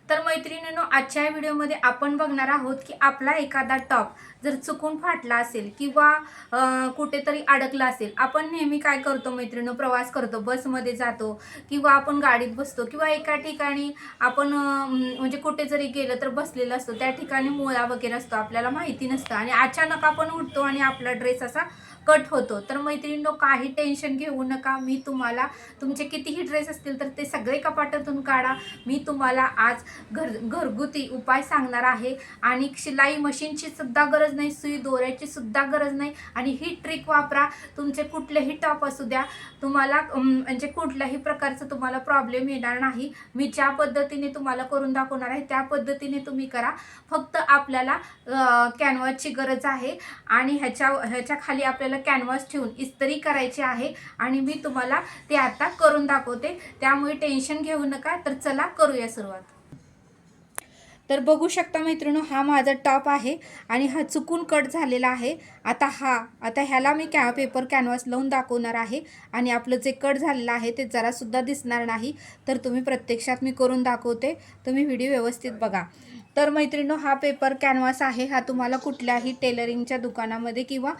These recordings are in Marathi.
तर मैत्रिणींनो, आजच्या व्हिडिओमध्ये आपण बघणार आहोत की आपला एखादा टॉप जर चुकून फाटला असेल किंवा कुठेतरी अडकला असेल. आपण नेहमी काय करतो मैत्रिणींनो, प्रवास करतो, बसमध्ये जातो किंवा आपण गाडीत बसतो किंवा एका ठिकाणी आपण म्हणजे कुठे जरी गेलं तर बसलेलं असतो, त्या ठिकाणी मुळा वगैरे असतो, आपल्याला माहिती नसतं आणि अचानक आपण उठतो आणि आपला ड्रेस असा कट होतो. तर मैत्रिणींनो, काही टेन्शन घेऊ नका. मी तुम्हाला तुमचे कितीही ड्रेस असतील तर ते सगळे कपाटातून काढा. मी तुम्हाला आज घरगुती उपाय सांगणार आहे आणि शिलाई मशीनची सुद्धा गरज नाही, सुई दोऱ्याची सुद्धा गरज नाही आणि ही ट्रिक वापरा. तुमचे कुठलेही टॉप असू द्या, तुम्हाला म्हणजे कुठल्याही प्रकारचं तुम्हाला प्रॉब्लेम येणार नाही. मी ज्या पद्धतीने तुम्हाला करून दाखवणार आहे त्या पद्धतीने तुम्ही करा. फक्त आपल्याला कॅनव्हासची गरज आहे आणि ह्याच्या खाली आपल्याला कॅनव्हास ठेवून इस्त्री करायची आहे आणि मी तुम्हाला ते आता करून दाखवते, त्यामुळे टेन्शन घेऊ नका. तर चला करूया सुरुवात. तर बघू शकता मैत्रिणींनो, हा माझा टॉप आहे आणि हा चुकून कट झालेला आहे. आता ह्याला मी पेपर कॅनव्हास लावून दाखवणार आहे आणि आपलं जे कट झालेलं आहे ते जरासुद्धा दिसणार नाही. तर तुम्ही प्रत्यक्षात मी करून दाखवते, तुम्ही व्हिडिओ व्यवस्थित बघा. तर मैत्रिणींनो, हा पेपर कॅनव्हास आहे. हा तुम्हाला कुठल्याही टेलरिंगच्या दुकानामध्ये किंवा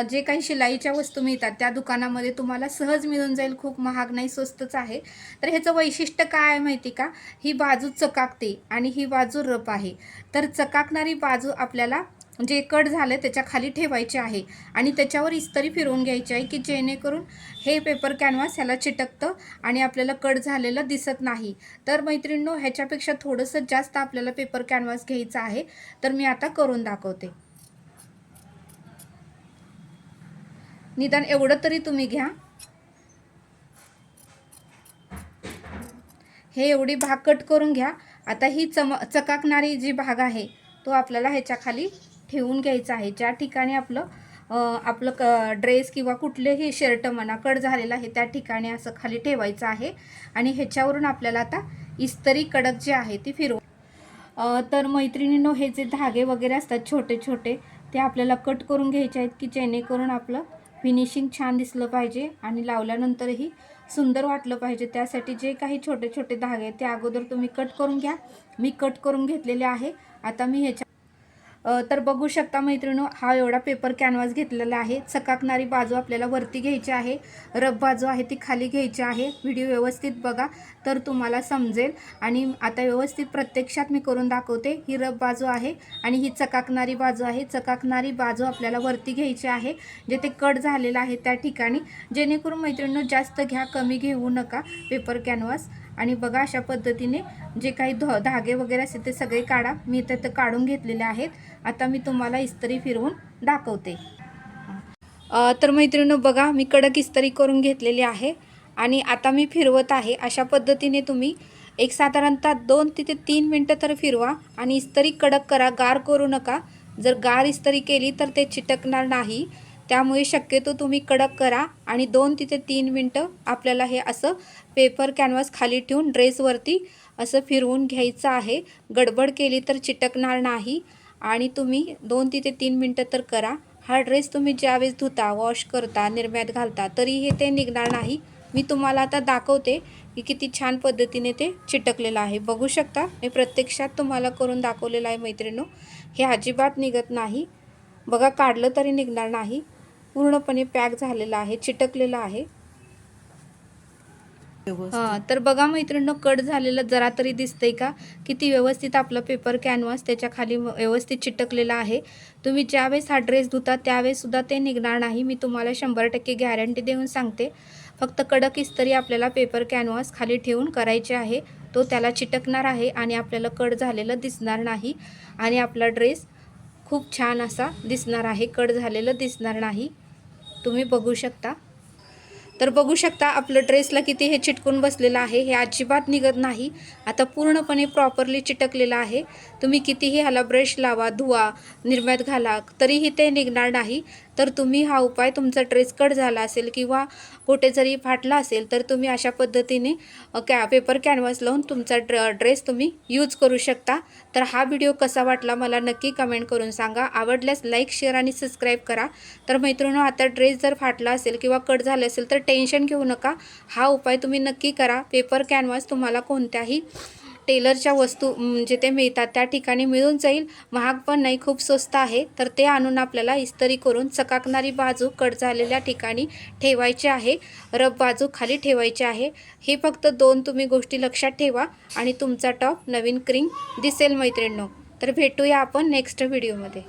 जे काही शिलाईच्या वस्तू मिळतात त्या दुकानामध्ये तुम्हाला सहज मिळून जाईल. खूप महाग नाही, स्वस्तच आहे. तर ह्याचं वैशिष्ट्य काय आहे माहिती का? ही बाजू चकाकते आणि ही बाजू रफ आहे. तर चकाकणारी बाजू आपल्याला जे कट झालं त्याच्या खाली ठेवायचे आहे आणि त्याच्यावर इस्त्री फिरवून घ्यायची आहे की जेणेकरून हे पेपर कॅनव्हास ह्याला चिटकतं आणि आपल्याला कट झालेलं दिसत नाही. तर मैत्रिणींनो, ह्याच्यापेक्षा थोडंसं जास्त आपल्याला पेपर कॅनव्हास घ्यायचा आहे. तर मी आता करून दाखवते. निदान एवढं तरी तुम्ही घ्या. हे एवढी भाग कट करून घ्या. आता ही चकाकणारी जी भाग आहे तो आपल्याला ह्याच्या खाली ठेवून घ्यायचा आहे. ज्या ठिकाणी आपलं ड्रेस किंवा कुठलेही शर्ट म्हणा कट झालेला आहे त्या ठिकाणी असं खाली ठेवायचं आहे आणि ह्याच्यावरून आपल्याला आता इस्त्री कडक जे आहे ती तर मैत्रिणींनो, हे जे धागे वगैरे असतात छोटे छोटे ते आपल्याला कट करून घ्यायचे आहेत की जेणेकरून आपलं फिनिशिंग छान दिसलं पाहिजे आणि लावल्यानंतरही सुंदर वाटलं पाहिजे. त्यासाठी जे काही छोटे छोटे धागे आहेत ते अगोदर तुम्ही कट करून घ्या. मी कट करून घेतलेले आहे. आता मी तर बघू शकता मैत्रिणींनो, हा एवढा पेपर कॅनव्हास घेतलेला आहे. चकाकणारी बाजू आपल्याला वरती घ्यायची आहे, रफ बाजू आहे ती खाली घ्यायची आहे. व्हिडिओ व्यवस्थित बघा तर तुम्हाला समजेल. आणि आता व्यवस्थित प्रत्यक्षात मी करून दाखवते. ही रफ बाजू आहे आणि ही चकाकणारी बाजू आहे. चकाकणारी बाजू आपल्याला वरती घ्यायची आहे जे ते कट झालेलं आहे त्या ठिकाणी. जेणेकरून मैत्रिणींनो, जास्त घ्या, कमी घेऊ नका पेपर कॅनव्हास. आणि बघा, अशा पद्धतीने जे काही धागे वगैरे असते ते सगळे काढा. मी इथं काढून घेतलेले आहेत. आता मी तुम्हाला इस्त्री फिरवून दाखवते. तर मैत्रिणींनो बघा, मी कडक इस्त्री करून घेतलेली आहे आणि आता मी फिरवत आहे. अशा पद्धतीने तुम्ही एक साधारणतः 2 ते 3 मिनटं तर फिरवा आणि इस्त्री कडक करा, गार करू नका. जर गार इस्त्री केली तर ते चिटकणार नाही. त्यामुळे शक्यतो तुम्ही कडक करा आणि 2 ते 3 मिनटं आपल्याला हे असं पेपर कॅनव्हास खाली ठेवून ड्रेसवरती असं फिरवून घ्यायचं आहे. गडबड केली तर चिटकणार नाही आणि तुम्ही 2 ते 3 मिनटं तर करा. हा ड्रेस तुम्ही ज्यावेळेस धुता, वॉश करता, निरम्यात घालता तरीही ते निघणार नाही. मी तुम्हाला आता दाखवते की किती छान पद्धतीने ते चिटकलेलं आहे. बघू शकता, मी प्रत्यक्षात तुम्हाला करून दाखवलेलं आहे मैत्रिणींनो. हे अजिबात निघत नाही. बघा, काढलं तरी निघणार नाही. पूर्णपणे पॅक झालेलं आहे, चिटकलेलं आहे. तर बघा मैत्रिणींनो, कट झालेलं जरा तरी दिसतंय का? किती व्यवस्थित आपला पेपर कॅनव्हास त्याच्या खाली व्यवस्थित चिटकलेला आहे. तुम्ही ज्यावेळेस हा ड्रेस धुता त्यावेळेस सुद्धा ते निघणार नाही. मी तुम्हाला 100% गॅरंटी देऊन सांगते. फक्त कडक इस्त्री आपल्याला पेपर कॅनव्हास खाली ठेवून करायचे आहे. तो त्याला चिटकणार आहे आणि आपल्याला कट झालेलं दिसणार नाही आणि आपला ड्रेस खूप छान असा दिसणार आहे. कट झालेलं दिसणार नाही. तुम्ही बघू शकता. तर बघू शकता आपलं ड्रेसला किती हे चिटकून बसलेलं आहे. हे अजिबात निघत नाही. आता पूर्णपणे प्रॉपरली चिटकलेलं आहे. तुम्ही कितीही ह्याला ब्रश लावा, धुवा, निरम्यात घाला तरीही ते निघणार नाही. तर तुम्ही हा उपाय, तुमचा ड्रेस कट झाला असेल किंवा कुठे जरी फाटला असेल तर तुम्ही अशा पद्धतीने पेपर कॅनव्हास लावून तुमचा ड्रेस तुम्ही यूज करू शकता. तर हा व्हिडिओ कसा वाटला मला नक्की कमेंट करून सांगा. आवडल्यास लाईक, शेअर आणि सबस्क्राईब करा. तर मैत्रिणींनो, आता ड्रेस जर फाटला असेल किंवा कट झाले असेल तर टेन्शन घेऊ नका. हा उपाय तुम्ही नक्की करा. पेपर कॅनव्हास तुम्हाला कोणत्याही टेलरच्या वस्तू म्हणजे ते मिळतात त्या ठिकाणी मिळून जाईल. महाग पण नाही, खूप स्वस्त आहे. तर ते आणून आपल्याला इस्त्री करून चकाकणारी बाजू कट झालेल्या ठिकाणी ठेवायची आहे, रफ बाजू खाली ठेवायची आहे. हे फक्त 2 तुम्ही गोष्टी लक्षात ठेवा आणि तुमचा टॉप नवीन क्रीम दिसेल मैत्रिणींनो. तर भेटूया आपण नेक्स्ट व्हिडिओमध्ये.